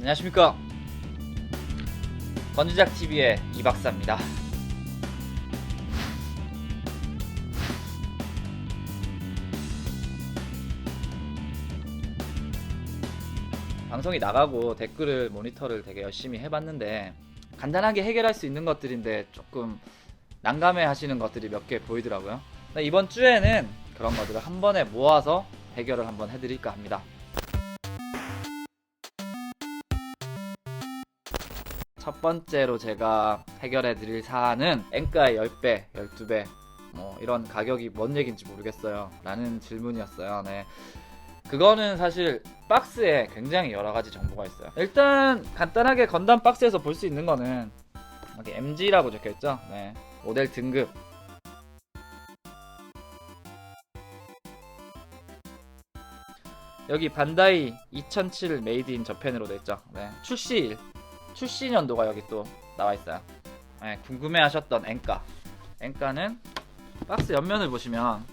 안녕하십니까, 건주작TV의 이박사입니다. 방송이 나가고 댓글을 모니터를 되게 열심히 해봤는데 간단하게 해결할 수 있는 것들인데 조금 난감해 하시는 것들이 몇 개 보이더라고요. 이번 주에는 그런 것들을 한 번에 모아서 해결을 한번 해드릴까 합니다. 첫 번째로 제가 해결해 드릴 사안은 엔가의 10배, 12배 뭐 이런 가격이 뭔 얘기인지 모르겠어요 라는 질문이었어요. 네, 그거는 사실 박스에 굉장히 여러가지 정보가 있어요. 일단 간단하게 건담 박스에서 볼 수 있는 거는 여기 MG라고 적혀있죠. 네, 모델 등급, 여기 반다이 2007 메이드 인 저펜으로 돼있죠. 네, 출시 년도가 여기 또 나와있어요. 네, 궁금해하셨던 엔가는 박스 옆면을 보시면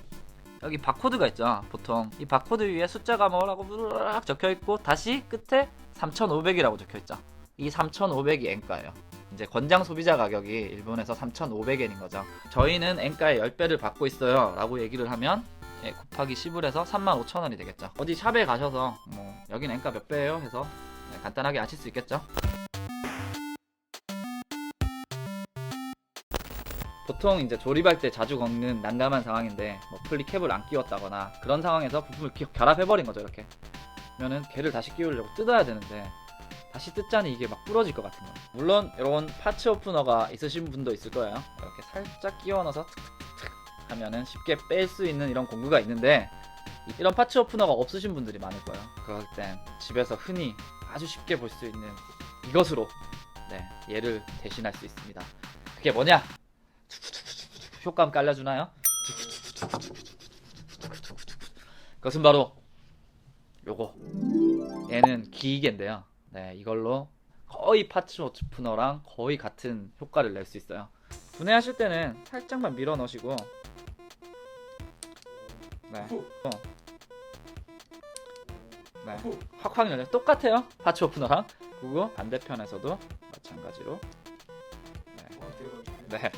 여기 바코드가 있죠. 보통 이 바코드 위에 숫자가 뭐라고 무르르 적혀있고 다시 끝에 3,500이라고 적혀있죠. 이 3,500이 엔가예요. 이제 권장 소비자 가격이 일본에서 3,500엔인 거죠. 저희는 엔가의 10배를 받고 있어요 라고 얘기를 하면 곱하기 10을 해서 35,000원이 되겠죠. 어디 샵에 가셔서 뭐 여긴 엔가 몇 배예요 해서 간단하게 아실 수 있겠죠. 보통 이제 조립할 때 자주 겪는 난감한 상황인데 뭐 플리캡을 안 끼웠다거나 그런 상황에서 부품을 결합해버린 거죠. 이렇게 그러면은 걔를 다시 끼우려고 뜯어야 되는데 다시 뜯자니 이게 막 부러질 것 같은 거. 물론 이런 파츠 오프너가 있으신 분도 있을 거예요. 이렇게 살짝 끼워 넣어서 툭툭툭 하면은 쉽게 뺄 수 있는 이런 공구가 있는데 이런 파츠 오프너가 없으신 분들이 많을 거예요. 그럴 땐 집에서 흔히 아주 쉽게 볼 수 있는 이것으로 얘를 대신할 수 있습니다. 그게 뭐냐? 효과음 깔려주나요? 그것은 바로 요거, 얘는 기계인데요. 네, 이걸로 거의 파츠 오프너랑 거의 같은 효과를 낼 수 있어요. 분해하실 때는 살짝만 밀어 넣으시고 확확 열려. 똑같아요, 파츠 오프너랑. 그리고 반대편에서도 마찬가지로 네.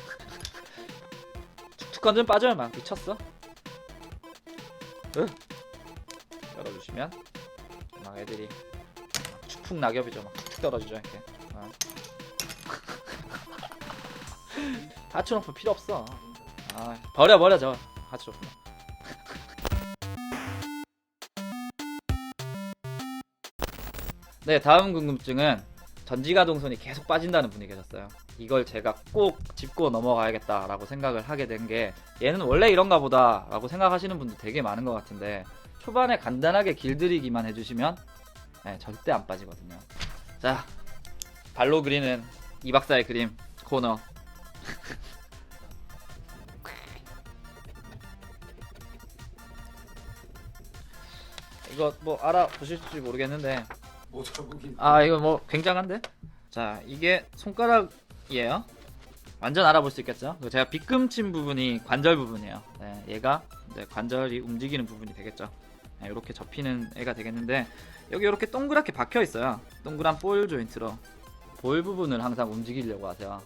툭툭 건좀 빠져요. 막 미쳤어. 열어주시면 막 애들이 축풍 낙엽이죠. 막 툭툭 떨어지죠 이렇게. 하츠로프 필요 없어. 버려 저 하츠로프. 네, 다음 궁금증은 전지가동선이 계속 빠진다는 분이 계셨어요. 이걸 제가 꼭 짚고 넘어가야겠다 라고 생각을 하게 된 게, 얘는 원래 이런가 보다 라고 생각하시는 분들 되게 많은 것 같은데 초반에 간단하게 길들이기만 해주시면 절대 안 빠지거든요. 자, 발로 그리는 이 박사의 그림 코너. 이거 뭐 알아보실지 모르겠는데 이거 뭐 굉장한데? 자, 이게 손가락이에요. 완전 알아볼 수 있겠죠? 제가 빗금친 부분이 관절 부분이에요. 네, 얘가 이제 관절이 움직이는 부분이 되겠죠. 네, 이렇게 접히는 애가 되겠는데 여기 이렇게 동그랗게 박혀 있어요. 동그란 볼 조인트로 볼 부분을 항상 움직이려고 하세요.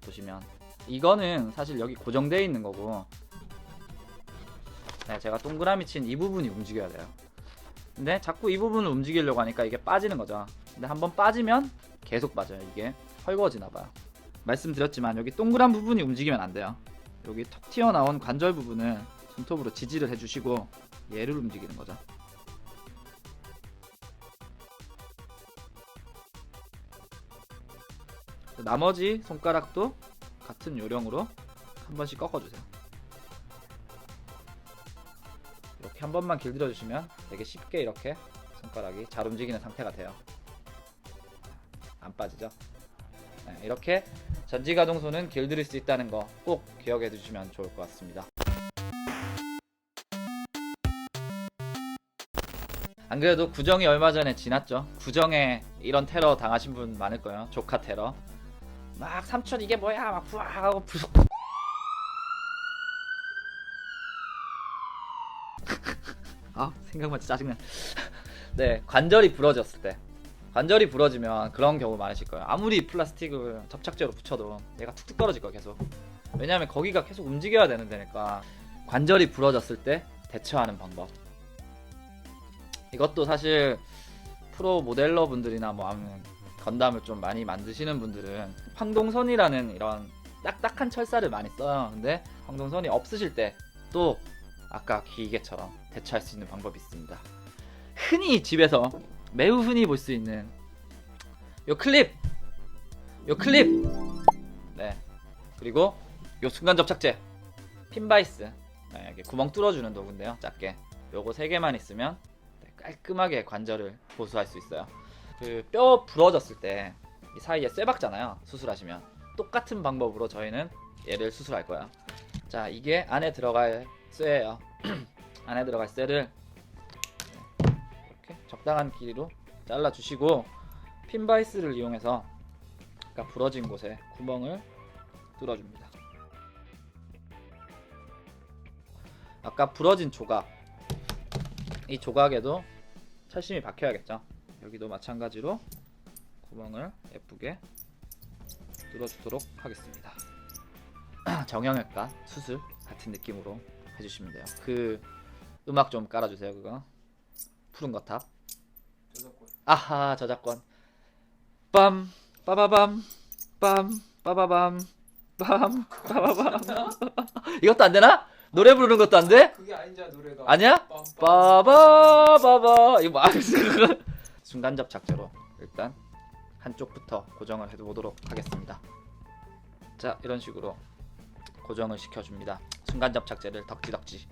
보시면 이거는 사실 여기 고정되어 있는 거고, 제가 동그라미 친 이 부분이 움직여야 돼요. 근데 자꾸 이 부분을 움직이려고 하니까 이게 빠지는 거죠. 근데 한번 빠지면 계속 빠져요. 이게 헐거워지나봐요. 말씀드렸지만 여기 동그란 부분이 움직이면 안 돼요. 여기 턱 튀어나온 관절 부분을 손톱으로 지지를 해주시고 얘를 움직이는 거죠. 나머지 손가락도 같은 요령으로 한 번씩 꺾어주세요. 이렇게 한 번만 길들여 주시면 되게 쉽게 이렇게 손가락이 잘 움직이는 상태가 돼요. 안 빠지죠? 이렇게 전지가동손은 길들일 수 있다는 거 꼭 기억해 두시면 좋을 것 같습니다. 안 그래도 구정이 얼마 전에 지났죠. 구정에 이런 테러 당하신 분 많을 거예요. 조카 테러. 막 삼촌 이게 뭐야 막 부악 하고 부속 생각만 짜증나. 네, 관절이 부러졌을 때 관절이 부러지면 그런 경우 많으실 거예요. 아무리 플라스틱을 접착제로 붙여도 얘가 툭툭 떨어질 거야 계속. 왜냐하면 거기가 계속 움직여야 되는 데니까. 관절이 부러졌을 때 대처하는 방법. 이것도 사실 프로 모델러 분들이나 뭐 아니면 건담을 좀 많이 만드시는 분들은 황동선이라는 이런 딱딱한 철사를 많이 써요. 근데 황동선이 없으실 때 또 아까 기계처럼 대처할 수 있는 방법이 있습니다. 흔히 집에서 매우 흔히 볼 수 있는 요 클립, 네, 그리고 요 순간 접착제, 핀바이스, 네, 이렇게 구멍 뚫어주는 도구인데요. 작게 요거 3개만 있으면 깔끔하게 관절을 보수할 수 있어요. 그 뼈 부러졌을 때 이 사이에 쇠 박잖아요. 수술하시면 똑같은 방법으로 저희는 얘를 수술할 거야. 자, 이게 안에 들어갈 쇠예요. 안에 들어갈 쇠를 이렇게 적당한 길이로 잘라 주시고 핀바이스를 이용해서 아까 부러진 곳에 구멍을 뚫어줍니다. 아까 부러진 조각, 이 조각에도 철심이 박혀야겠죠. 여기도 마찬가지로 구멍을 예쁘게 뚫어주도록 하겠습니다. 정형외과 수술 같은 느낌으로 해주시면 돼요. 그 음악 좀 깔아주세요. 그거 푸른 거탑. 저작권. 아하, 저작권. 빰 빠바밤 빰 빠바밤 빰 빠바밤. 이것도 안 되나? 노래 부르는 것도 안 돼? 그게 아니잖아 노래가. 아니야? 빰빰. 빠바바바. 이거 뭐 순간 접착제로 일단 한쪽부터 고정을 해보도록 하겠습니다. 자, 이런 식으로 고정을 시켜줍니다. 순간 접착제를 덕지덕지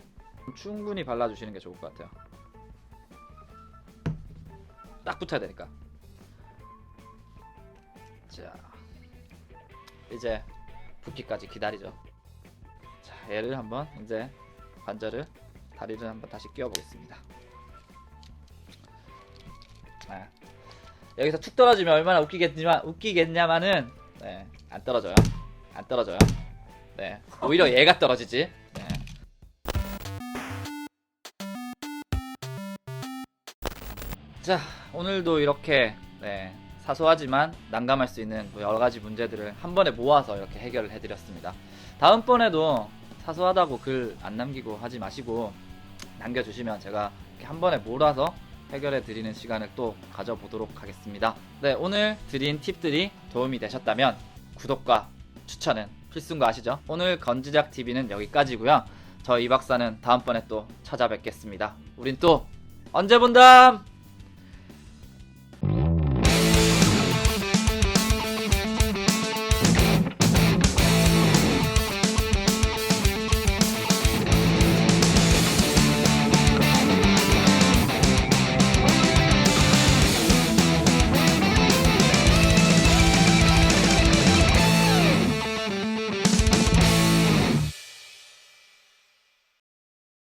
충분히 발라주시는 게 좋을 것 같아요. 딱 붙어야 되니까. 자, 이제 붓기까지 기다리죠. 자, 얘를 한번 이제 관절을, 다리를 한번 다시 끼워 보겠습니다. 네. 여기서 툭 떨어지면 얼마나 웃기겠냐마는, 네, 안 떨어져요. 안 떨어져요. 네, 오히려 얘가 떨어지지. 네. 자, 오늘도 이렇게, 네, 사소하지만 난감할 수 있는 여러 가지 문제들을 한 번에 모아서 이렇게 해결을 해드렸습니다. 다음번에도 사소하다고 글 안 남기고 하지 마시고 남겨주시면 제가 이렇게 한 번에 몰아서 해결해 드리는 시간을 또 가져보도록 하겠습니다. 네, 오늘 드린 팁들이 도움이 되셨다면 구독과 추천은 필수인 거 아시죠? 오늘 건지작TV는 여기까지고요. 저 이 박사는 다음번에 또 찾아뵙겠습니다. 우린 또 언제 본담!